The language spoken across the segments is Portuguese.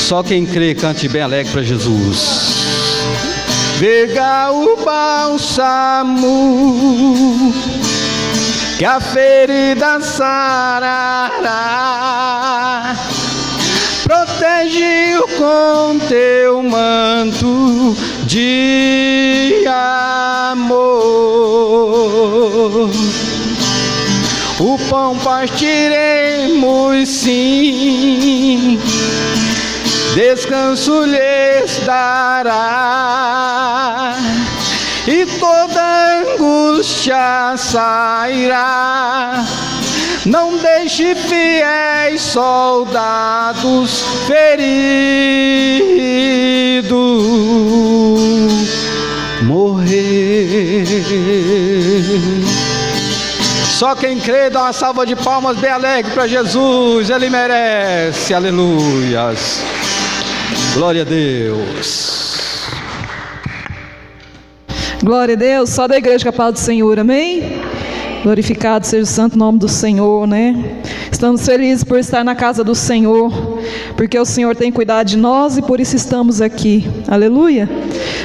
Só quem crê, cante bem alegre para Jesus. Verga o bálsamo, que a ferida sarará. Protege-o com teu manto de amor. O pão partiremos sim, descanso lhes dará, e toda angústia sairá. Não deixe fiéis soldados feridos morrer. Só quem crê dá uma salva de palmas bem alegre para Jesus, Ele merece, aleluias, glória a Deus. Glória a Deus, só da igreja que é a paz do Senhor, amém? Glorificado seja o santo nome do Senhor, né? Estamos felizes por estar na casa do Senhor, porque o Senhor tem cuidado de nós e por isso estamos aqui, aleluia.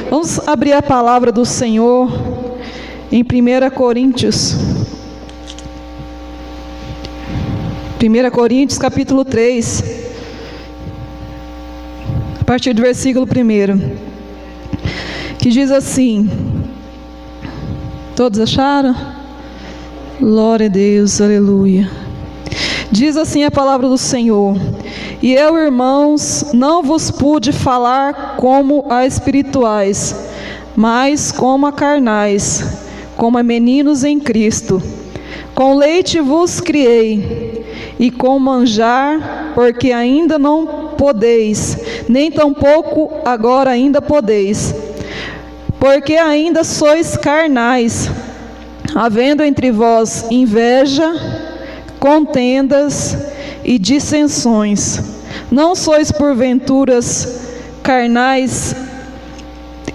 Vamos abrir a palavra do Senhor em 1 Coríntios. 1 Coríntios capítulo 3, a partir do versículo 1, que diz assim, todos acharam? Glória a Deus, aleluia. Diz assim a palavra do Senhor: e eu, irmãos, não vos pude falar como a espirituais, mas como a carnais, como a meninos em Cristo. Com leite vos criei, e com manjar, porque ainda não podeis, nem tampouco agora ainda podeis, porque ainda sois carnais, havendo entre vós inveja, contendas e dissensões. Não sois porventuras carnais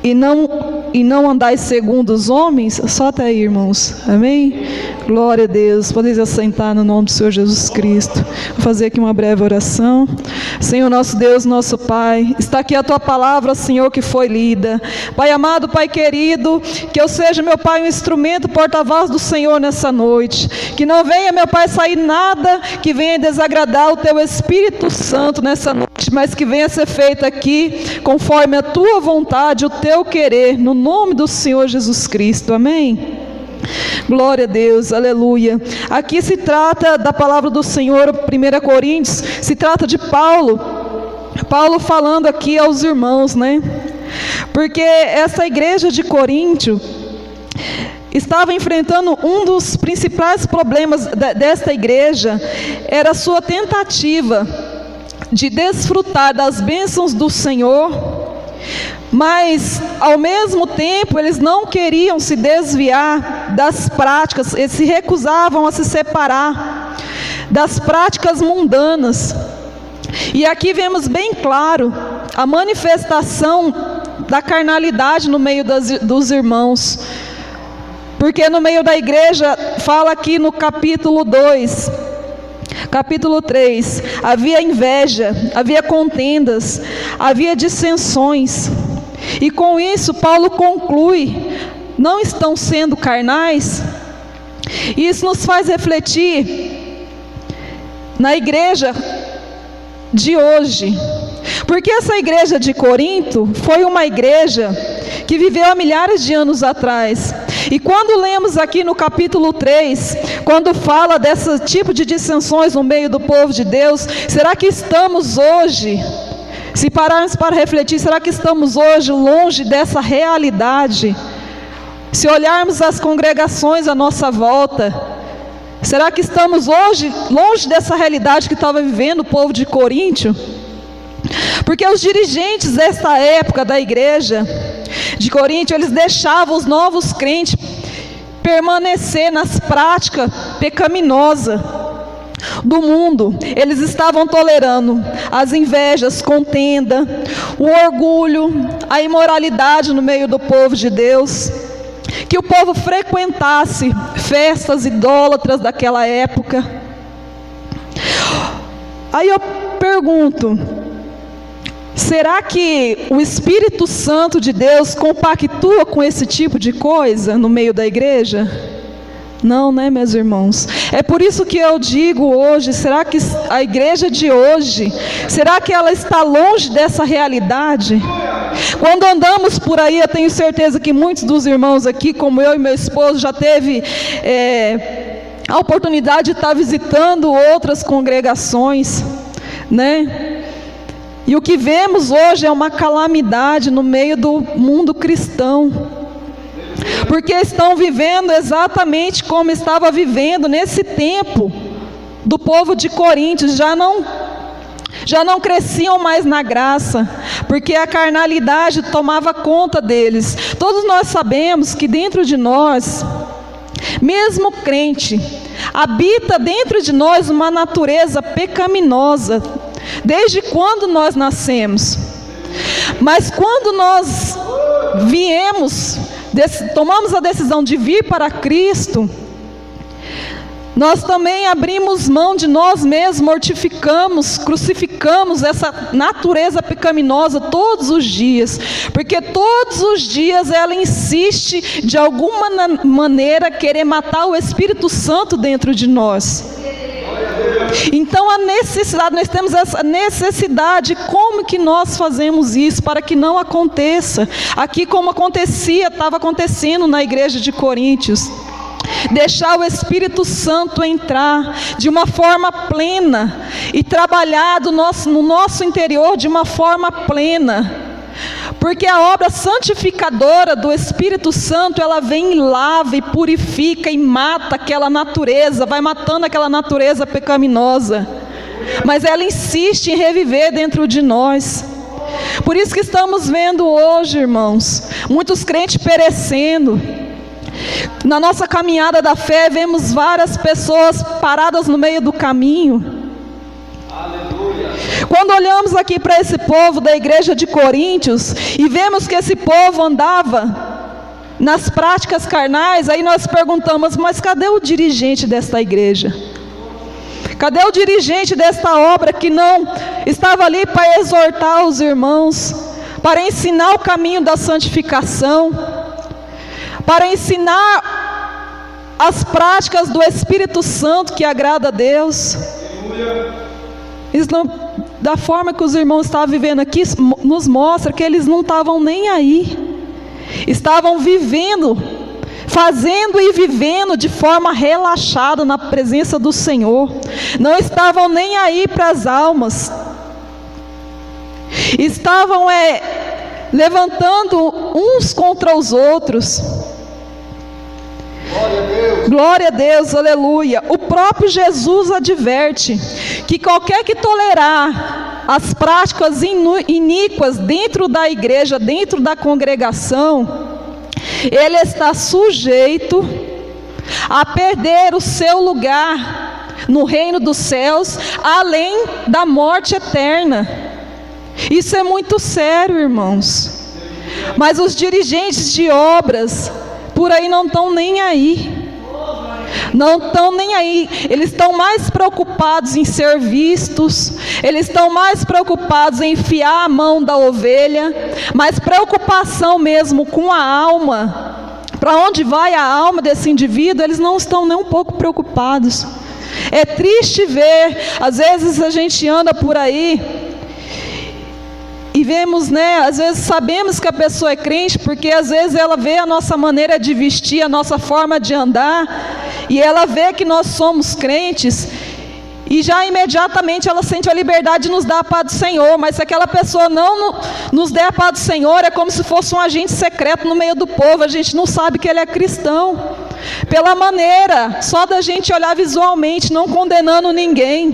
e não andais segundo os homens? Só até aí, irmãos, amém? Glória a Deus. Podeis assentar no nome do Senhor Jesus Cristo. Vou fazer aqui uma breve oração. Senhor nosso Deus, nosso Pai, está aqui a Tua palavra, Senhor, que foi lida. Pai amado, Pai querido, que eu seja, meu Pai, um instrumento porta-voz do Senhor nessa noite. Que não venha, meu Pai, sair nada que venha desagradar o Teu Espírito Santo nessa noite, mas que venha ser feito aqui conforme a Tua vontade, o Teu querer, no nome do Senhor Jesus Cristo, amém? Glória a Deus, aleluia. Aqui se trata da palavra do Senhor, 1 Coríntios, se trata de Paulo falando aqui aos irmãos, né? Porque essa igreja de Coríntio estava enfrentando um dos principais problemas desta igreja, era a sua tentativa de desfrutar das bênçãos do Senhor, mas ao mesmo tempo eles não queriam se desviar das práticas, eles se recusavam a se separar das práticas mundanas. E aqui vemos bem claro a manifestação da carnalidade no meio dos irmãos, porque no meio da igreja, fala aqui no capítulo 2, capítulo 3, havia inveja, havia contendas, havia dissensões. E com isso Paulo conclui: não estão sendo carnais? Isso nos faz refletir na igreja de hoje, porque essa igreja de Corinto foi uma igreja que viveu há milhares de anos atrás. E quando lemos aqui no capítulo 3, quando fala desse tipo de dissensões no meio do povo de Deus, será que estamos hoje, se pararmos para refletir, será que estamos hoje longe dessa realidade? Se olharmos as congregações à nossa volta, será que estamos hoje longe dessa realidade que estava vivendo o povo de Coríntio? Porque os dirigentes desta época da igreja de Coríntio, eles deixavam os novos crentes permanecer nas práticas pecaminosas do mundo. Eles estavam tolerando as invejas, contenda, o orgulho, a imoralidade no meio do povo de Deus, que o povo frequentasse festas idólatras daquela época. Aí eu pergunto, Será que o Espírito Santo de Deus compactua com esse tipo de coisa no meio da igreja? Não, né, meus irmãos? É por isso que eu digo hoje, será que a igreja de hoje, será que ela está longe dessa realidade? Quando andamos por aí, eu tenho certeza que muitos dos irmãos aqui, como eu e meu esposo, já teve a oportunidade de estar visitando outras congregações, né? E o que vemos hoje é uma calamidade no meio do mundo cristão, porque estão vivendo exatamente como estava vivendo nesse tempo do povo de Coríntios. Já não cresciam mais na graça, porque a carnalidade tomava conta deles. Todos nós sabemos que dentro de nós, mesmo crente, habita dentro de nós uma natureza pecaminosa, desde quando nós nascemos. Mas quando nós tomamos a decisão de vir para Cristo, nós também abrimos mão de nós mesmos, mortificamos, crucificamos essa natureza pecaminosa todos os dias, porque todos os dias ela insiste de alguma maneira querer matar o Espírito Santo dentro de nós. Então nós temos essa necessidade. Como que nós fazemos isso para que não aconteça aqui como estava acontecendo na igreja de Coríntios? Deixar o Espírito Santo entrar de uma forma plena e trabalhar no nosso interior de uma forma plena. Porque a obra santificadora do Espírito Santo, ela vem e lava e purifica e mata aquela natureza, vai matando aquela natureza pecaminosa. Mas ela insiste em reviver dentro de nós. Por isso que estamos vendo hoje, irmãos, muitos crentes perecendo. Na nossa caminhada da fé, vemos várias pessoas paradas no meio do caminho. Quando olhamos aqui para esse povo da igreja de Coríntios e vemos que esse povo andava nas práticas carnais, aí nós perguntamos, mas cadê o dirigente desta igreja? Cadê o dirigente desta obra que não estava ali para exortar os irmãos, para ensinar o caminho da santificação, para ensinar as práticas do Espírito Santo que agrada a Deus? Eles não, da forma que os irmãos estavam vivendo aqui, nos mostra que eles não estavam nem aí. Estavam vivendo, fazendo e vivendo de forma relaxada na presença do Senhor. Não estavam nem aí para as almas. Estavam levantando uns contra os outros. Glória a Deus. Glória a Deus, aleluia. O próprio Jesus adverte que qualquer que tolerar as práticas iníquas dentro da igreja, dentro da congregação, ele está sujeito a perder o seu lugar no reino dos céus, além da morte eterna. Isso é muito sério, irmãos. Mas os dirigentes de obras por aí não estão nem aí. Não estão nem aí. Eles estão mais preocupados em ser vistos. Eles estão mais preocupados em enfiar a mão da ovelha. Mas preocupação mesmo com a alma, para onde vai a alma desse indivíduo, eles não estão nem um pouco preocupados. É triste ver, às vezes a gente anda por aí e vemos, às vezes sabemos que a pessoa é crente, porque às vezes ela vê a nossa maneira de vestir, a nossa forma de andar, e ela vê que nós somos crentes, e já imediatamente ela sente a liberdade de nos dar a paz do Senhor. Mas se aquela pessoa não nos der a paz do Senhor, é como se fosse um agente secreto no meio do povo. A gente não sabe que ele é cristão, pela maneira, só da gente olhar visualmente, não condenando ninguém,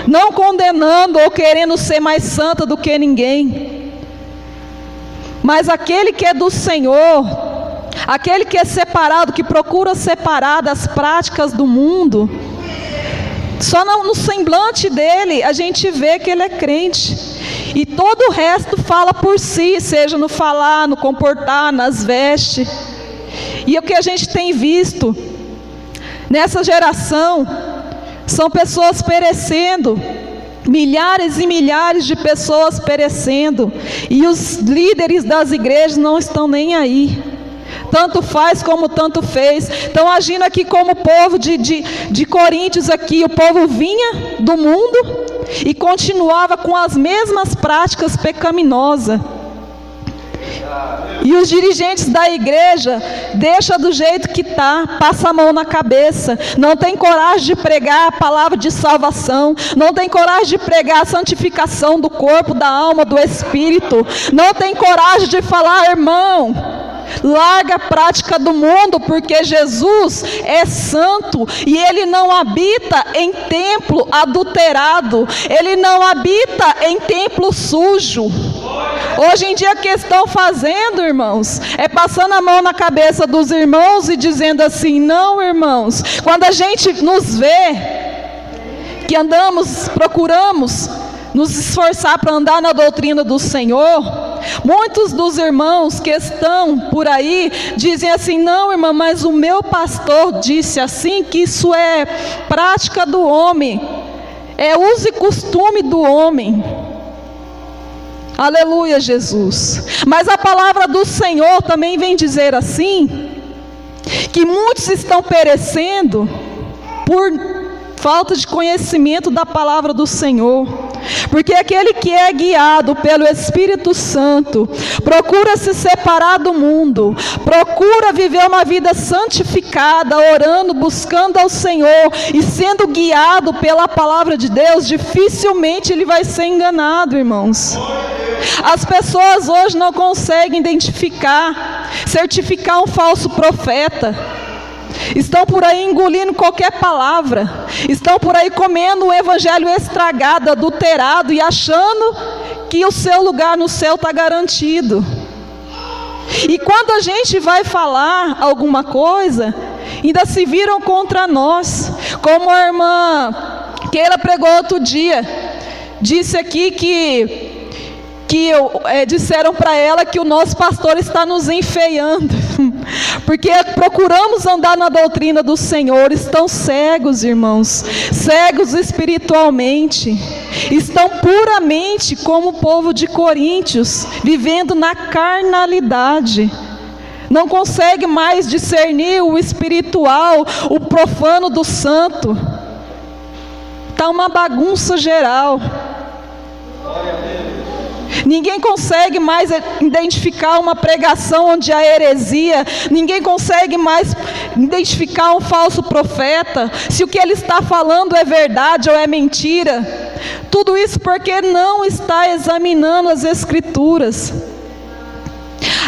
não condenando ou querendo ser mais santa do que ninguém. Mas aquele que é do Senhor, aquele que é separado, que procura separar das práticas do mundo, só no semblante dele a gente vê que ele é crente. E todo o resto fala por si, seja no falar, no comportar, nas vestes. E o que a gente tem visto nessa geração são pessoas perecendo milhares e milhares de pessoas perecendo, e os líderes das igrejas não estão nem aí. Tanto faz como tanto fez. Estão agindo aqui como o povo de Coríntios aqui. O povo vinha do mundo e continuava com as mesmas práticas pecaminosas. E os dirigentes da igreja deixam do jeito que está, passa a mão na cabeça, não tem coragem de pregar a palavra de salvação, não tem coragem de pregar a santificação do corpo, da alma, do espírito, não tem coragem de falar: irmão, larga a prática do mundo, porque Jesus é santo e Ele não habita em templo adulterado, Ele não habita em templo sujo. Hoje em dia o que estão fazendo, irmãos, é passando a mão na cabeça dos irmãos e dizendo assim: não, irmãos, quando a gente nos vê que andamos, procuramos nos esforçar para andar na doutrina do Senhor, muitos dos irmãos que estão por aí dizem assim: não, irmã, mas o meu pastor disse assim, que isso é prática do homem, é uso e costume do homem. Aleluia, Jesus. Mas a palavra do Senhor também vem dizer assim, que muitos estão perecendo por falta de conhecimento da palavra do Senhor. Porque aquele que é guiado pelo Espírito Santo procura se separar do mundo, procura viver uma vida santificada, orando, buscando ao Senhor e sendo guiado pela palavra de Deus, dificilmente ele vai ser enganado, irmãos. As pessoas hoje não conseguem certificar um falso profeta. Estão por aí engolindo qualquer palavra, estão por aí comendo um evangelho estragado, adulterado, e achando que o seu lugar no céu está garantido. E quando a gente vai falar alguma coisa, ainda se viram contra nós, como a irmã Keila pregou outro dia, disse aqui que disseram para ela que o nosso pastor está nos enfeiando, porque procuramos andar na doutrina do Senhor. Estão cegos, irmãos, cegos espiritualmente, estão puramente como o povo de Coríntios, vivendo na carnalidade, não consegue mais discernir o espiritual, o profano do santo. Está uma bagunça geral. Ninguém consegue mais identificar uma pregação onde há heresia, ninguém consegue mais identificar um falso profeta, se o que ele está falando é verdade ou é mentira. Tudo isso porque não está examinando as Escrituras.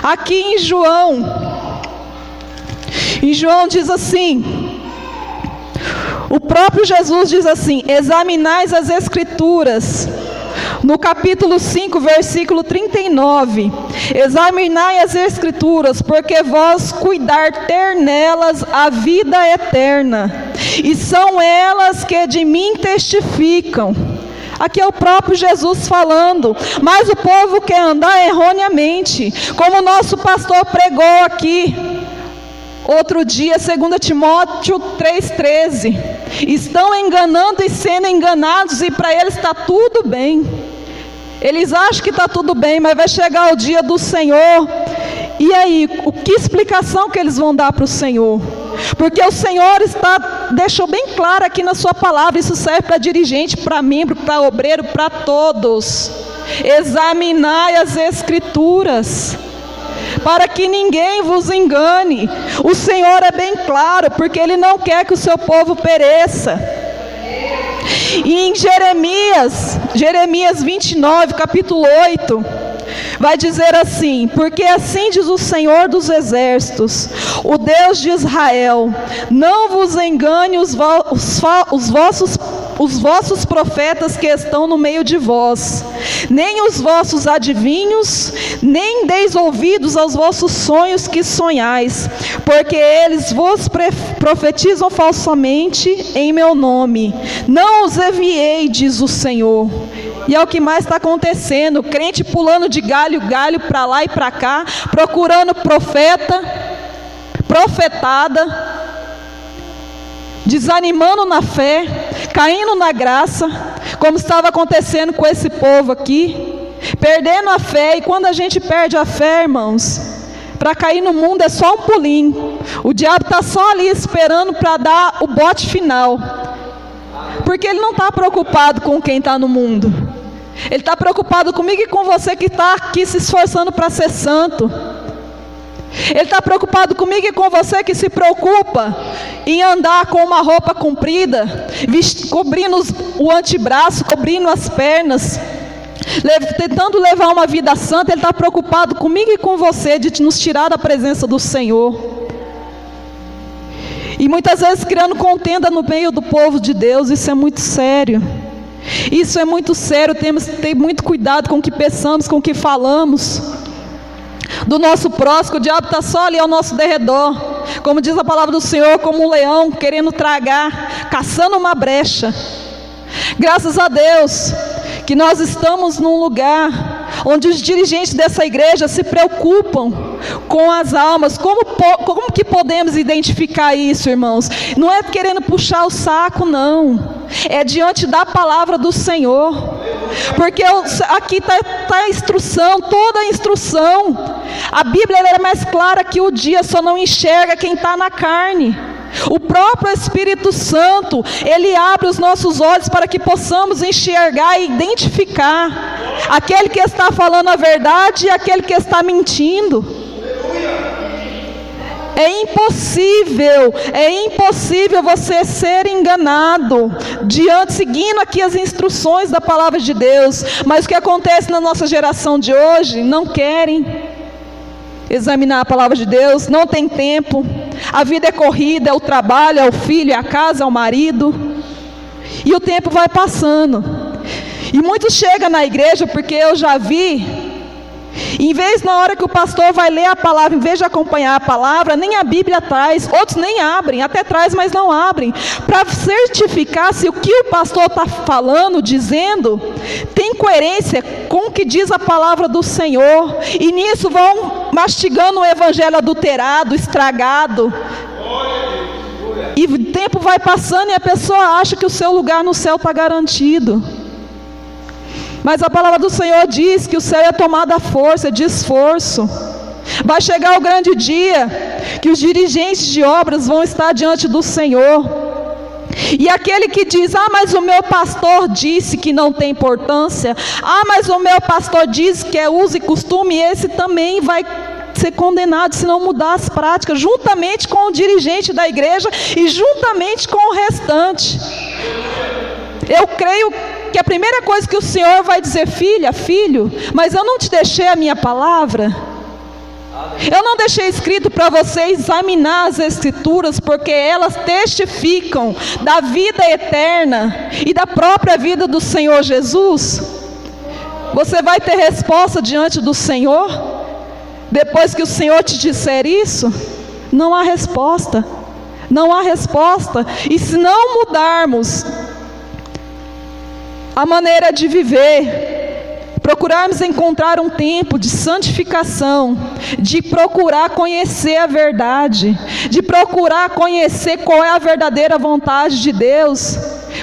Aqui em João diz assim, o próprio Jesus diz assim: examinais as Escrituras. No capítulo 5, versículo 39, examinai as Escrituras, porque vós cuidar ter nelas a vida eterna, e são elas que de mim testificam. Aqui é o próprio Jesus falando, mas o povo quer andar erroneamente, como o nosso pastor pregou aqui outro dia, 2 Timóteo 3,13, estão enganando e sendo enganados, e para eles está tudo bem. Eles acham que está tudo bem, mas vai chegar o dia do Senhor, e aí, que explicação que eles vão dar para o Senhor? Porque o Senhor deixou bem claro aqui na sua palavra, isso serve para dirigente, para membro, para obreiro, para todos. Examinai as Escrituras, para que ninguém vos engane. O Senhor é bem claro, porque Ele não quer que o seu povo pereça. E em Jeremias 29, capítulo 8, vai dizer assim: porque assim diz o Senhor dos exércitos, o Deus de Israel, não vos engane os vossos profetas que estão no meio de vós, nem os vossos adivinhos, nem deis ouvidos aos vossos sonhos que sonhais, porque eles vos profetizam falsamente em meu nome. Não os enviei, diz o Senhor. E é o que mais está acontecendo, crente pulando de galho em galho para lá e para cá, procurando profetada, desanimando na fé, caindo na graça, como estava acontecendo com esse povo aqui, perdendo a fé. E quando a gente perde a fé, irmãos, para cair no mundo é só um pulinho. O diabo está só ali esperando para dar o bote final, porque ele não está preocupado com quem está no mundo. Ele está preocupado comigo e com você que está aqui se esforçando para ser santo. Ele está preocupado comigo e com você que se preocupa em andar com uma roupa comprida, cobrindo o antebraço, cobrindo as pernas, tentando levar uma vida santa. Ele está preocupado comigo e com você de nos tirar da presença do Senhor. E muitas vezes criando contenda no meio do povo de Deus. Isso é muito sério. Isso é muito sério. Temos que ter muito cuidado com o que pensamos, com o que falamos do nosso próximo. O diabo está só ali ao nosso derredor, como diz a palavra do Senhor, como um leão querendo tragar, caçando uma brecha. Graças a Deus que nós estamos num lugar onde os dirigentes dessa igreja se preocupam com as almas. Como que podemos identificar isso, irmãos? Não é querendo puxar o saco, não. É diante da palavra do Senhor. Porque aqui está a instrução, toda a instrução. A Bíblia ela é mais clara que o dia, só não enxerga quem está na carne. O próprio Espírito Santo, ele abre os nossos olhos para que possamos enxergar e identificar aquele que está falando a verdade e aquele que está mentindo. É impossível você ser enganado seguindo aqui as instruções da palavra de Deus. Mas o que acontece na nossa geração de hoje? Não querem examinar a palavra de Deus, não tem tempo. A vida é corrida, é o trabalho, é o filho, é a casa, é o marido. E o tempo vai passando. E muitos chegam na igreja, porque eu já vi, em vez na hora que o pastor vai ler a palavra, em vez de acompanhar a palavra, nem a Bíblia traz. Outros nem abrem, até traz, mas não abrem, para certificar se o que o pastor está falando, dizendo, tem coerência com o que diz a palavra do Senhor. E nisso vão mastigando o evangelho adulterado, estragado. E o tempo vai passando e a pessoa acha que o seu lugar no céu está garantido. Mas a palavra do Senhor diz que o céu é tomado à força, de esforço. Vai chegar o grande dia que os dirigentes de obras vão estar diante do Senhor. E aquele que diz: mas o meu pastor disse que não tem importância. Mas o meu pastor disse que é uso e costume. Esse também vai ser condenado se não mudar as práticas, juntamente com o dirigente da igreja e juntamente com o restante. Eu creio que a primeira coisa que o Senhor vai dizer: filha, filho, mas eu não te deixei a minha palavra? Eu não deixei escrito para você examinar as Escrituras, porque elas testificam da vida eterna e da própria vida do Senhor Jesus? Você vai ter resposta diante do Senhor? Depois que o Senhor te disser isso? Não há resposta. Não há resposta. E se não mudarmos a maneira de viver, procurarmos encontrar um tempo de santificação, de procurar conhecer a verdade, de procurar conhecer qual é a verdadeira vontade de Deus,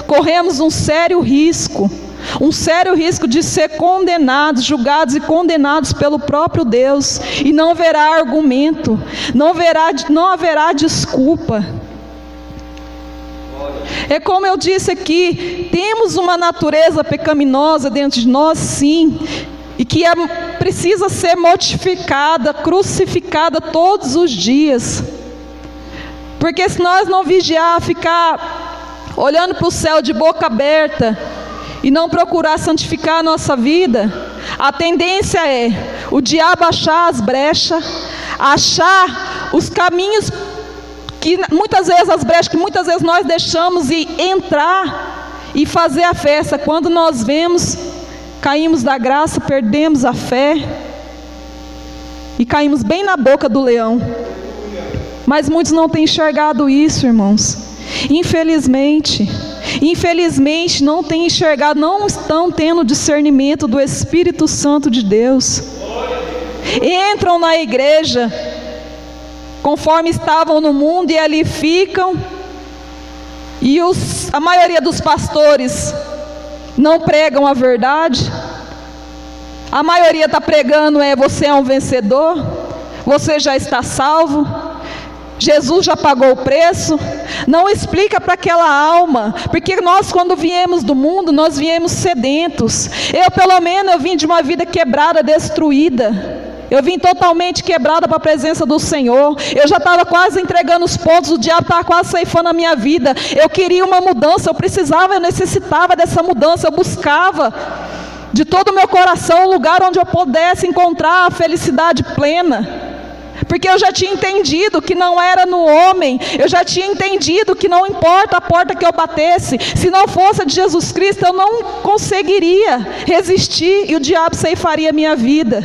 corremos um sério risco de ser condenados, julgados e condenados pelo próprio Deus, e não haverá argumento, não haverá desculpa. É como eu disse aqui, temos uma natureza pecaminosa dentro de nós, sim, e que precisa ser mortificada, crucificada todos os dias. Porque se nós não vigiar, ficar olhando para o céu de boca aberta e não procurar santificar a nossa vida, a tendência é o diabo achar as brechas, achar os caminhos que muitas vezes, as brechas que muitas vezes nós deixamos, e entrar e fazer a festa. Quando nós vemos, caímos da graça, perdemos a fé e caímos bem na boca do leão. Mas muitos não têm enxergado isso, irmãos. Infelizmente não têm enxergado, não estão tendo discernimento do Espírito Santo de Deus. Entram na igreja conforme estavam no mundo e ali ficam. E a maioria dos pastores não pregam a verdade. A maioria está pregando você é um vencedor, você já está salvo, Jesus já pagou o preço. Não explica para aquela alma, porque nós, quando viemos do mundo, nós viemos sedentos. Pelo menos, eu vim de uma vida quebrada, destruída. Eu vim totalmente quebrada para a presença do Senhor. Eu já estava quase entregando os pontos, o diabo estava quase ceifando a minha vida. Eu queria uma mudança, eu necessitava dessa mudança, eu buscava de todo o meu coração um lugar onde eu pudesse encontrar a felicidade plena. Porque eu já tinha entendido que não era no homem, eu já tinha entendido que não importa a porta que eu batesse, se não fosse a de Jesus Cristo, eu não conseguiria resistir e o diabo ceifaria a minha vida.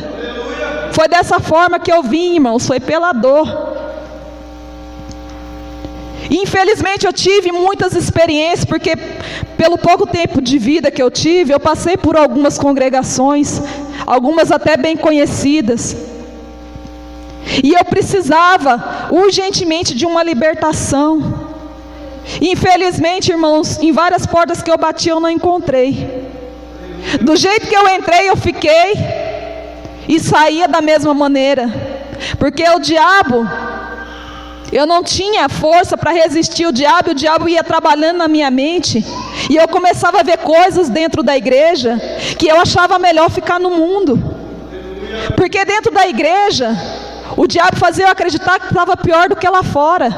Foi dessa forma que eu vim, irmãos, foi pela dor. Infelizmente eu tive muitas experiências, porque pelo pouco tempo de vida que eu tive, eu passei por algumas congregações, algumas até bem conhecidas. E eu precisava urgentemente de uma libertação. Infelizmente, irmãos, em várias portas que eu bati eu não encontrei. Do jeito que eu entrei, eu fiquei e saía da mesma maneira. Porque o diabo, eu não tinha força para resistir o diabo ia trabalhando na minha mente. E eu começava a ver coisas dentro da igreja que eu achava melhor ficar no mundo. Porque dentro da igreja o diabo fazia eu acreditar que estava pior do que lá fora.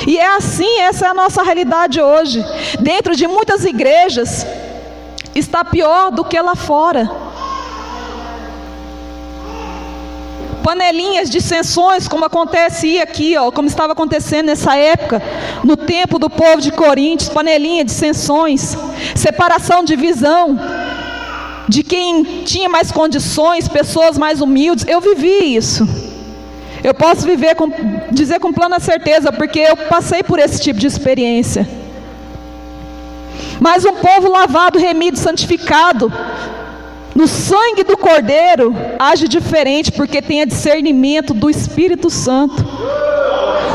E é assim, essa é a nossa realidade hoje. Dentro de muitas igrejas está pior do que lá fora. Panelinhas, dissensões, como acontece aqui, como estava acontecendo nessa época, no tempo do povo de Coríntios, panelinha, dissensões, separação, divisão, de quem tinha mais condições, pessoas mais humildes. Eu vivi isso. Eu posso dizer com plena certeza, porque eu passei por esse tipo de experiência. Mas um povo lavado, remido, santificado no sangue do Cordeiro age diferente, porque tem a discernimento do Espírito Santo.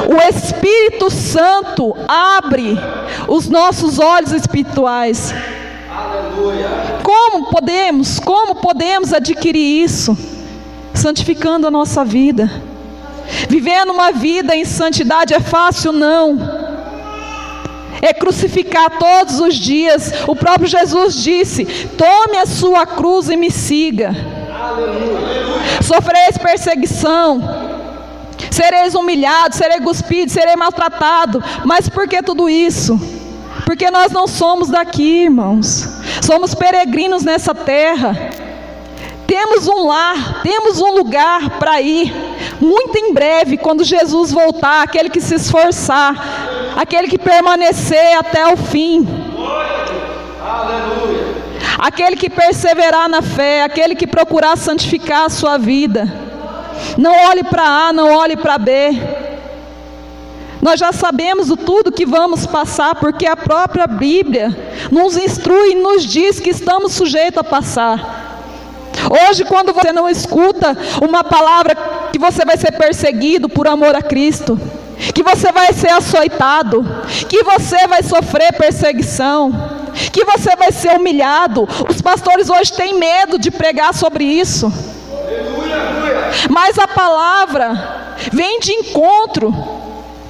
O Espírito Santo abre os nossos olhos espirituais. Como podemos adquirir isso? Santificando a nossa vida. Vivendo uma vida em santidade é fácil? Não. É crucificar todos os dias. O próprio Jesus disse: tome a sua cruz e me siga. Sofrereis perseguição, sereis humilhados, sereis cuspidos, sereis maltratados. Mas por que tudo isso? Porque nós não somos daqui, irmãos. Somos peregrinos nessa terra. Temos um lar, temos um lugar para ir. Muito em breve, quando Jesus voltar, aquele que se esforçar, aquele que permanecer até o fim, aquele que perseverar na fé, aquele que procurar santificar a sua vida. Não olhe para A, não olhe para B. Nós já sabemos o tudo que vamos passar, porque a própria Bíblia nos instrui e nos diz que estamos sujeitos a passar. Hoje, quando você não escuta uma palavra que você vai ser perseguido por amor a Cristo, que você vai ser açoitado, que você vai sofrer perseguição, que você vai ser humilhado. Os pastores hoje têm medo de pregar sobre isso. Mas a palavra vem de encontro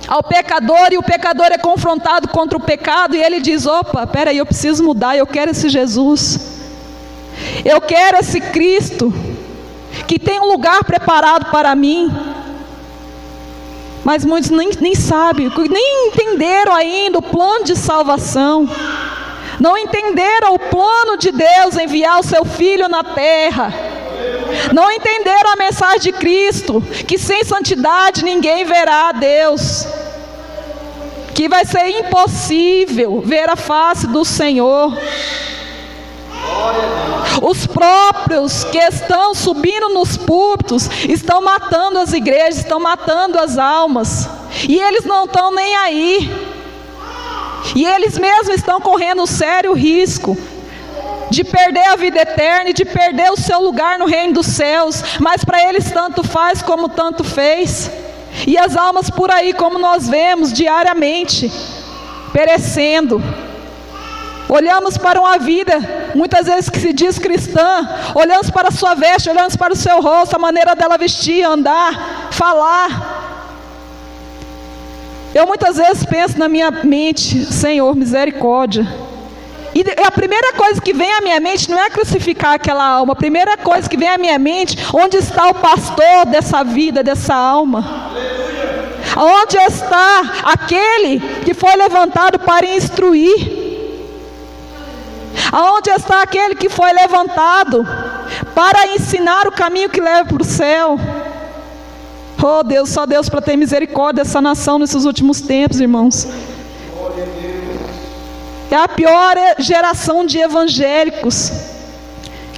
ao pecador, e o pecador é confrontado contra o pecado, e ele diz: opa, peraí, eu preciso mudar, eu quero esse Jesus, eu quero esse Cristo, que tem um lugar preparado para mim. Mas muitos nem sabem, nem entenderam ainda o plano de salvação, não entenderam o plano de Deus enviar o seu Filho na terra, não entenderam a mensagem de Cristo, que sem santidade ninguém verá a Deus, que vai ser impossível ver a face do Senhor. Os próprios que estão subindo nos púlpitos estão matando as igrejas, estão matando as almas, e eles não estão nem aí, e eles mesmos estão correndo um sério risco de perder a vida eterna e de perder o seu lugar no reino dos céus. Mas para eles tanto faz como tanto fez. E as almas por aí, como nós vemos diariamente, perecendo. Olhamos para uma vida, muitas vezes que se diz cristã, olhamos para a sua veste, olhamos para o seu rosto, a maneira dela vestir, andar, falar. Eu muitas vezes penso na minha mente, Senhor, misericórdia. E a primeira coisa que vem à minha mente não é crucificar aquela alma. A primeira coisa que vem à minha mente, onde está o pastor dessa vida, dessa alma? Onde está aquele que foi levantado para instruir? Aonde está aquele que foi levantado para ensinar o caminho que leva para o céu? Oh Deus, só Deus para ter misericórdia dessa nação nesses últimos tempos, irmãos. É a pior geração de evangélicos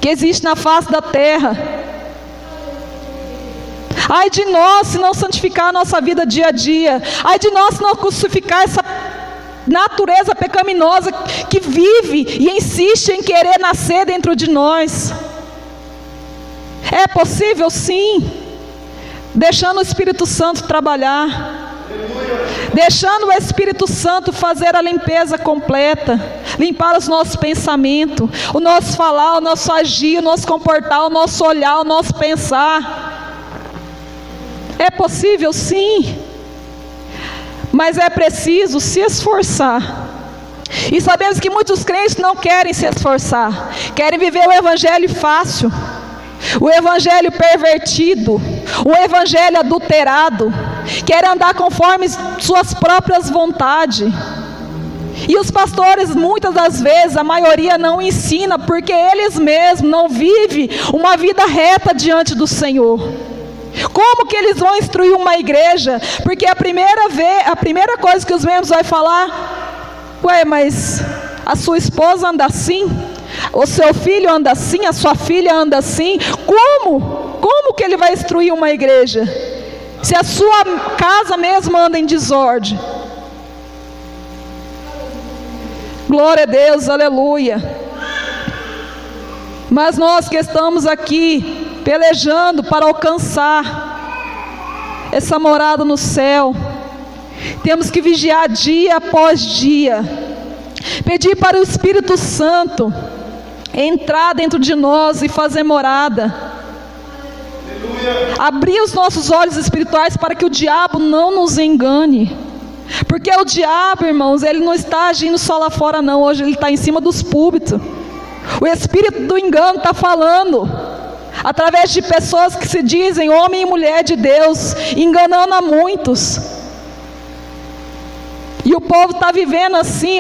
que existe na face da terra. Ai de nós se não santificar a nossa vida dia a dia. Ai de nós se não crucificar essa natureza pecaminosa que vive e insiste em querer nascer dentro de nós. É possível, sim, deixando o Espírito Santo trabalhar, deixando o Espírito Santo fazer a limpeza completa, limpar os nossos pensamentos, o nosso falar, o nosso agir, o nosso comportar, o nosso olhar, o nosso pensar. É possível, sim, mas é preciso se esforçar. E sabemos que muitos crentes não querem se esforçar, querem viver o evangelho fácil, o evangelho pervertido, o evangelho adulterado, querem andar conforme suas próprias vontades. E os pastores, muitas das vezes, a maioria não ensina, porque eles mesmos não vivem uma vida reta diante do Senhor. Como que eles vão instruir uma igreja? Porque a primeira coisa que os membros vão falar: ué, mas a sua esposa anda assim? O seu filho anda assim? A sua filha anda assim? Como que ele vai instruir uma igreja? Se a sua casa mesmo anda em desordem. Glória a Deus, aleluia. Mas nós que estamos aqui pelejando para alcançar essa morada no céu, temos que vigiar dia após dia, pedir para o Espírito Santo entrar dentro de nós e fazer morada, abrir os nossos olhos espirituais para que o diabo não nos engane. Porque o diabo, irmãos, ele não está agindo só lá fora não, hoje ele está em cima dos púlpitos. O espírito do engano está falando através de pessoas que se dizem homem e mulher de Deus, enganando a muitos. E o povo está vivendo assim,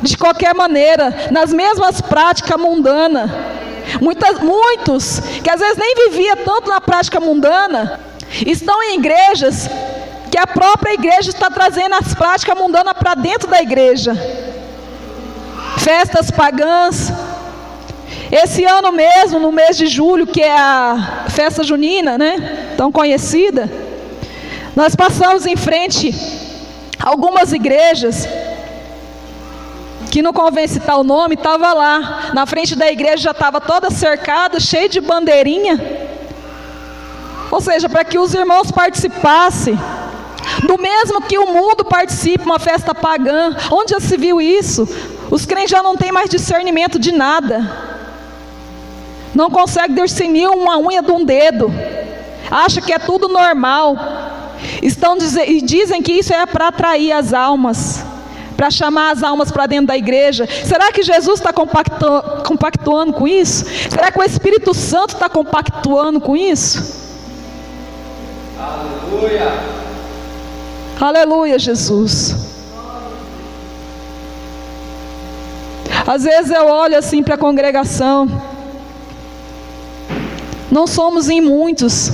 de qualquer maneira, nas mesmas práticas mundanas. Muitos que às vezes nem vivia tanto na prática mundana, estão em igrejas que a própria igreja está trazendo as práticas mundanas para dentro da igreja. Festas pagãs. Esse ano mesmo, no mês de julho, que é a festa junina, né, tão conhecida, nós passamos em frente a algumas igrejas, que não convém citar o nome, estava lá, na frente da igreja já estava toda cercada, cheia de bandeirinha, ou seja, para que os irmãos participassem, do mesmo que o mundo participa, uma festa pagã. Onde já se viu isso? Os crentes já não têm mais discernimento de nada, não consegue discernir uma unha de um dedo, acha que é tudo normal, e dizem que isso é para atrair as almas, para chamar as almas para dentro da igreja. Será que Jesus está compactuando com isso? Será que o Espírito Santo está compactuando com isso? Aleluia! Aleluia, Jesus. Às vezes eu olho assim para a congregação, não somos em muitos,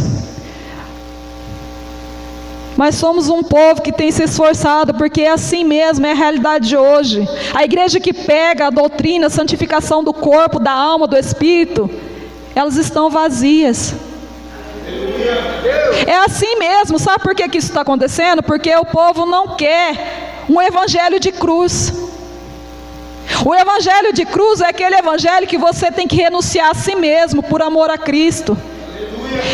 mas somos um povo que tem se esforçado, porque é assim mesmo, é a realidade de hoje. A igreja que pega a doutrina, a santificação do corpo, da alma, do espírito, elas estão vazias. É assim mesmo. Sabe por que isso está acontecendo? Porque o povo não quer um evangelho de cruz. O evangelho de cruz é aquele evangelho que você tem que renunciar a si mesmo por amor a Cristo.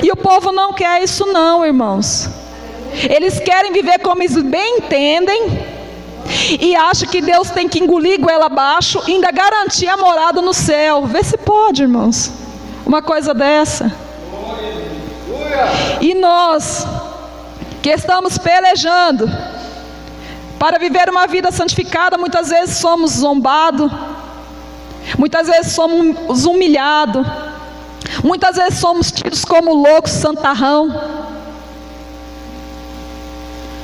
E o povo não quer isso não, irmãos. Eles querem viver como eles bem entendem, e acha que Deus tem que engolir goela abaixo e ainda garantir a morada no céu. Vê se pode, irmãos, uma coisa dessa. E nós, que estamos pelejando para viver uma vida santificada, muitas vezes somos zombados, muitas vezes somos humilhados, muitas vezes somos tidos como loucos, santarrão.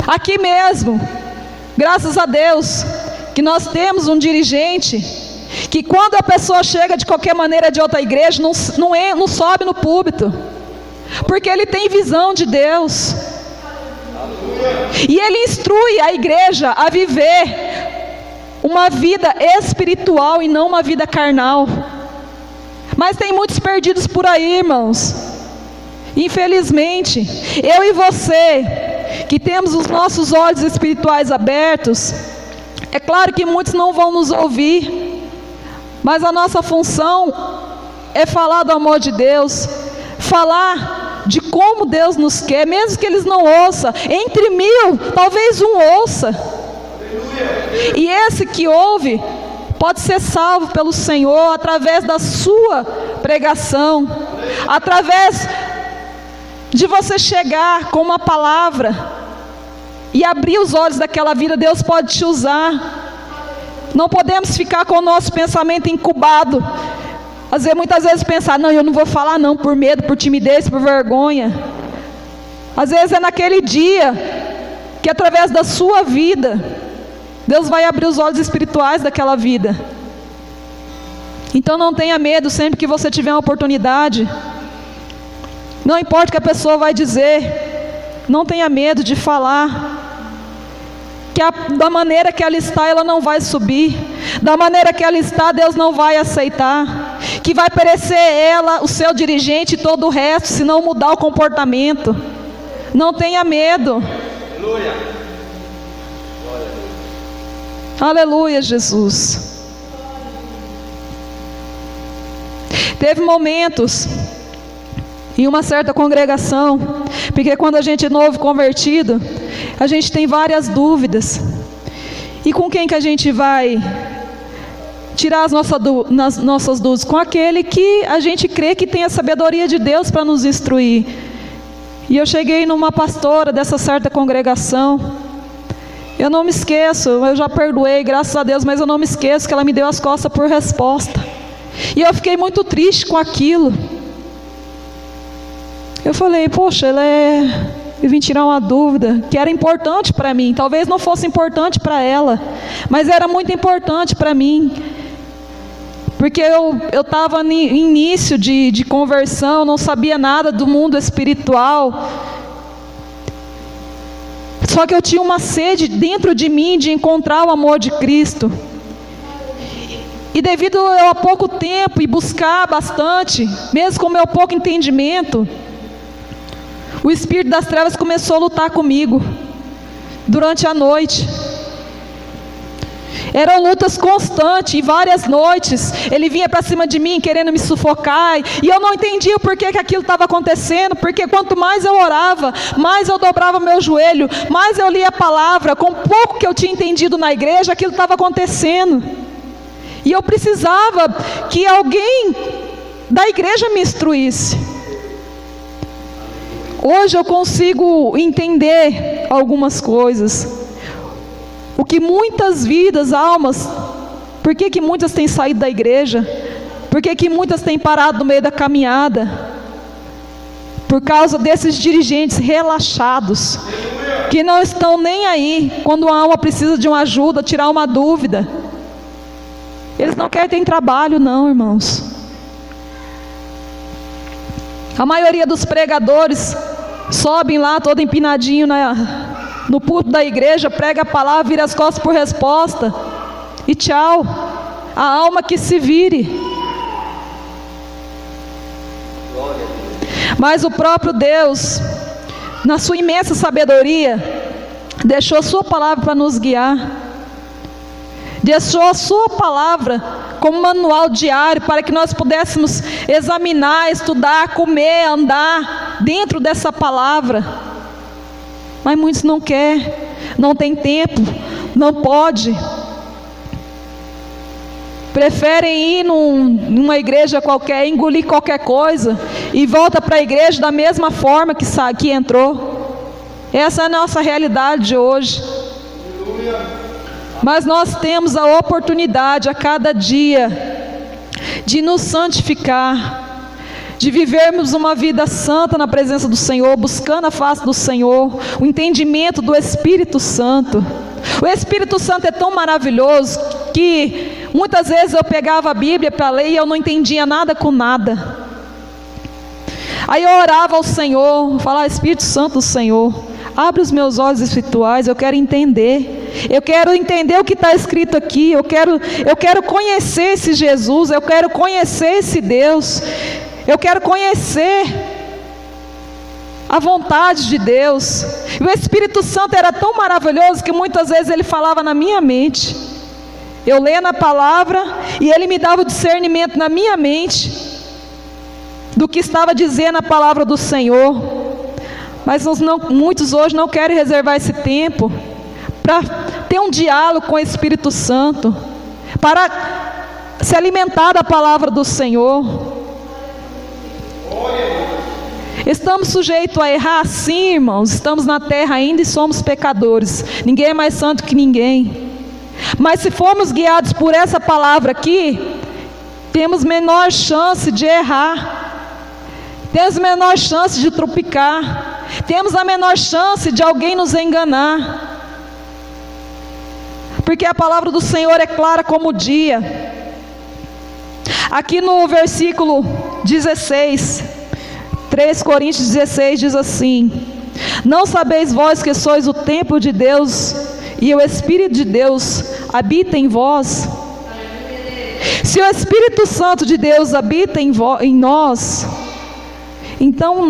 Aqui mesmo, graças a Deus, que nós temos um dirigente, que quando a pessoa chega de qualquer maneira de outra igreja, não sobe no púlpito, porque ele tem visão de Deus, e ele instrui a igreja a viver uma vida espiritual e não uma vida carnal. Mas tem muitos perdidos por aí, irmãos. Infelizmente, eu e você, que temos os nossos olhos espirituais abertos, é claro que muitos não vão nos ouvir, mas a nossa função é falar do amor de Deus, falar de como Deus nos quer, mesmo que eles não ouçam. Entre 1000, talvez um ouça. E esse que ouve pode ser salvo pelo Senhor através da sua pregação, através de você chegar com uma palavra e abrir os olhos daquela vida. Deus pode te usar. Não podemos ficar com o nosso pensamento incubado. Muitas vezes pensar, não, eu não vou falar não, por medo, por timidez, por vergonha. Às vezes é naquele dia que através da sua vida, Deus vai abrir os olhos espirituais daquela vida. Então não tenha medo sempre que você tiver uma oportunidade. Não importa o que a pessoa vai dizer, não tenha medo de falar. Da maneira que ela está, ela não vai subir. Da maneira que ela está, Deus não vai aceitar. Que vai perecer ela, o seu dirigente e todo o resto, se não mudar o comportamento. Não tenha medo. Aleluia. Aleluia, Jesus. Teve momentos em uma certa congregação, porque quando a gente é novo convertido, a gente tem várias dúvidas. E com quem que a gente vai tirar as nossas dúvidas? Com aquele que a gente crê que tem a sabedoria de Deus para nos instruir. E eu cheguei numa pastora dessa certa congregação. Eu não me esqueço, eu já perdoei, graças a Deus, mas eu não me esqueço que ela me deu as costas por resposta. E eu fiquei muito triste com aquilo. Eu falei, poxa, eu vim tirar uma dúvida que era importante para mim. Talvez não fosse importante para ela, mas era muito importante para mim. Porque eu estava em início de conversão, não sabia nada do mundo espiritual. Só que eu tinha uma sede dentro de mim de encontrar o amor de Cristo. E devido eu há pouco tempo e buscar bastante, mesmo com o meu pouco entendimento, o espírito das trevas começou a lutar comigo durante a noite. Eram lutas constantes, e várias noites ele vinha para cima de mim querendo me sufocar, e eu não entendia o porquê que aquilo estava acontecendo, porque quanto mais eu orava, mais eu dobrava meu joelho, mais eu lia a palavra, com pouco que eu tinha entendido na igreja, aquilo estava acontecendo, e eu precisava que alguém da igreja me instruísse. Hoje eu consigo entender algumas coisas. O que muitas vidas, almas, por que muitas têm saído da igreja? Por que muitas têm parado no meio da caminhada? Por causa desses dirigentes relaxados, que não estão nem aí quando a alma precisa de uma ajuda, tirar uma dúvida. Eles não querem ter trabalho não, irmãos. A maioria dos pregadores sobem lá todo empinadinho no púlpito da igreja, prega a palavra, vira as costas por resposta e tchau. A alma que se vire. Mas o próprio Deus, na sua imensa sabedoria, deixou a sua palavra para nos guiar. Deixou a sua palavra como manual diário para que nós pudéssemos examinar, estudar, comer, andar dentro dessa palavra. Mas muitos não querem, não tem tempo, não pode. Preferem ir numa igreja qualquer, engolir qualquer coisa e volta para a igreja da mesma forma que entrou. Essa é a nossa realidade de hoje. Mas nós temos a oportunidade a cada dia de nos santificar, de vivermos uma vida santa na presença do Senhor, buscando a face do Senhor, o entendimento do Espírito Santo. O Espírito Santo é tão maravilhoso que muitas vezes eu pegava a Bíblia para ler e eu não entendia nada com nada. Aí eu orava ao Senhor, falava: Espírito Santo do Senhor, abre os meus olhos espirituais, eu quero entender o que está escrito aqui, eu quero conhecer esse Jesus, eu quero conhecer esse Deus, eu quero conhecer a vontade de Deus. E o Espírito Santo era tão maravilhoso que muitas vezes ele falava na minha mente. Eu lendo a palavra e ele me dava o discernimento na minha mente do que estava dizendo a palavra do Senhor. Mas muitos hoje não querem reservar esse tempo para ter um diálogo com o Espírito Santo, para se alimentar da palavra do Senhor. Estamos sujeitos a errar, sim, irmãos. Estamos na terra ainda e somos pecadores. Ninguém é mais santo que ninguém. Mas se formos guiados por essa palavra aqui, temos menor chance de errar, temos menor chance de tropicar, temos a menor chance de alguém nos enganar, porque a palavra do Senhor é clara como o dia. Aqui no versículo 16, 3 Coríntios 16 diz assim: não sabeis vós que sois o templo de Deus e o Espírito de Deus habita em vós? Se o Espírito Santo de Deus habita em nós, então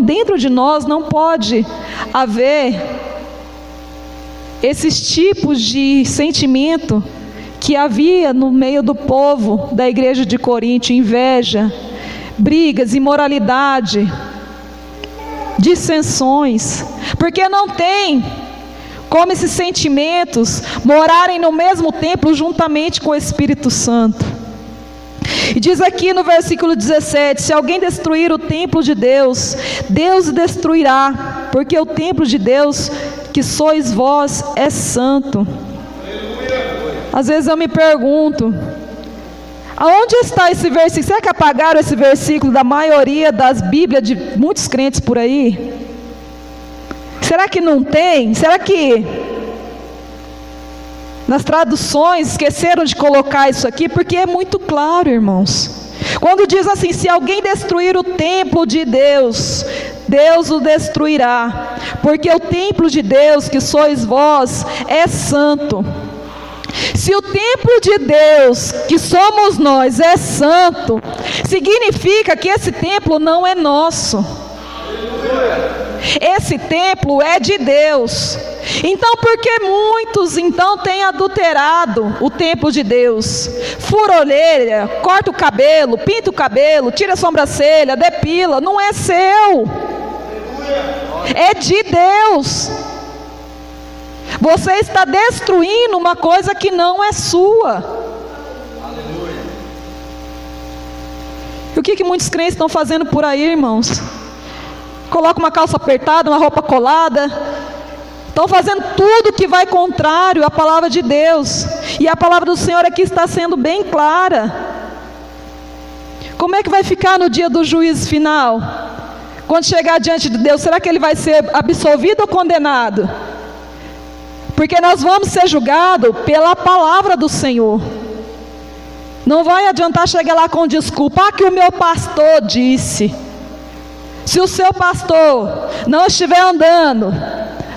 dentro de nós não pode haver esses tipos de sentimento que havia no meio do povo da igreja de Corinto: inveja, brigas, imoralidade, dissensões, porque não tem como esses sentimentos morarem no mesmo templo juntamente com o Espírito Santo. E diz aqui no versículo 17: se alguém destruir o templo de Deus, Deus o destruirá, porque o templo de Deus, que sois vós, é santo. Às vezes eu me pergunto, aonde está esse versículo? Será que apagaram esse versículo da maioria das Bíblias de muitos crentes por aí? Será que não tem? Será que nas traduções esqueceram de colocar isso aqui? Porque é muito claro, irmãos. Quando diz assim: se alguém destruir o templo de Deus, Deus o destruirá, porque o templo de Deus, que sois vós, é santo. Se o templo de Deus, que somos nós, é santo, significa que esse templo não é nosso. Esse templo é de Deus. Então, por que muitos têm adulterado o templo de Deus? Fura a orelha, corta o cabelo, pinta o cabelo, tira a sobrancelha, depila. Não é seu, é de Deus. Você está destruindo uma coisa que não é sua. E o que muitos crentes estão fazendo por aí, irmãos? Coloca uma calça apertada, uma roupa colada, estão fazendo tudo que vai contrário à palavra de Deus. E a palavra do Senhor aqui está sendo bem clara. Como é que vai ficar no dia do juízo final? Quando chegar diante de Deus, será que ele vai ser absolvido ou condenado? Porque nós vamos ser julgados pela palavra do Senhor. Não vai adiantar chegar lá com desculpa: que o meu pastor disse. Se o seu pastor não estiver andando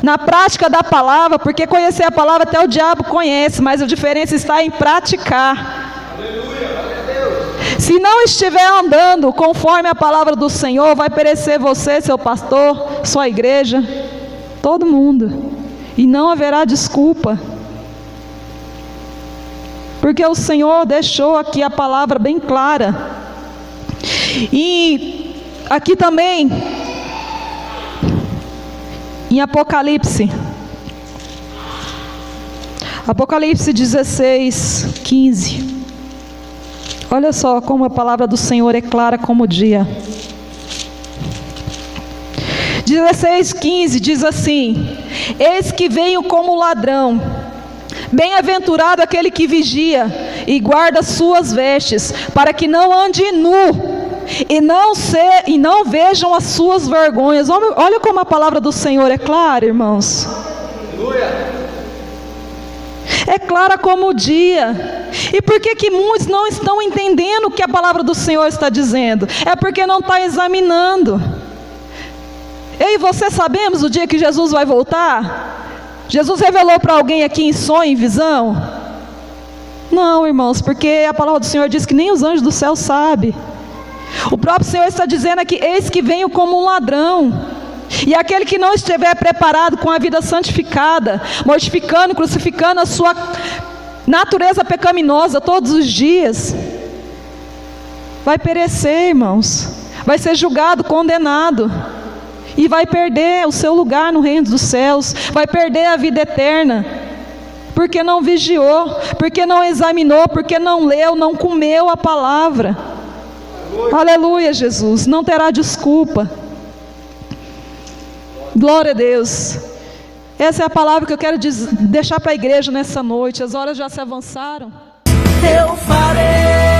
na prática da palavra, porque conhecer a palavra até o diabo conhece, mas a diferença está em praticar. Se não estiver andando conforme a palavra do Senhor, vai perecer você, seu pastor, sua igreja, todo mundo, e não haverá desculpa, porque o Senhor deixou aqui a palavra bem clara. E aqui também, em Apocalipse, Apocalipse 16, 15. Olha só como a palavra do Senhor é clara como o dia. 16, 15 diz assim: eis que venho como ladrão. Bem-aventurado aquele que vigia e guarda suas vestes, para que não ande nu e não vejam as suas vergonhas. Olha como a palavra do Senhor é clara, irmãos. Aleluia. É clara como o dia. E por que muitos não estão entendendo o que a palavra do Senhor está dizendo? É porque não está examinando. Eu e você sabemos o dia que Jesus vai voltar? Jesus revelou para alguém aqui em sonho, em visão? Não, irmãos, porque a palavra do Senhor diz que nem os anjos do céu sabem. O próprio Senhor está dizendo aqui: eis que venho como um ladrão. E aquele que não estiver preparado com a vida santificada, mortificando, crucificando a sua natureza pecaminosa todos os dias, vai perecer, irmãos. Vai ser julgado, condenado. E vai perder o seu lugar no reino dos céus. Vai perder a vida eterna. Porque não vigiou, porque não examinou, porque não leu, não comeu a palavra. Aleluia, Jesus. Não terá desculpa. Glória a Deus. Essa é a palavra que eu quero deixar para a igreja nessa noite. As horas já se avançaram. Eu farei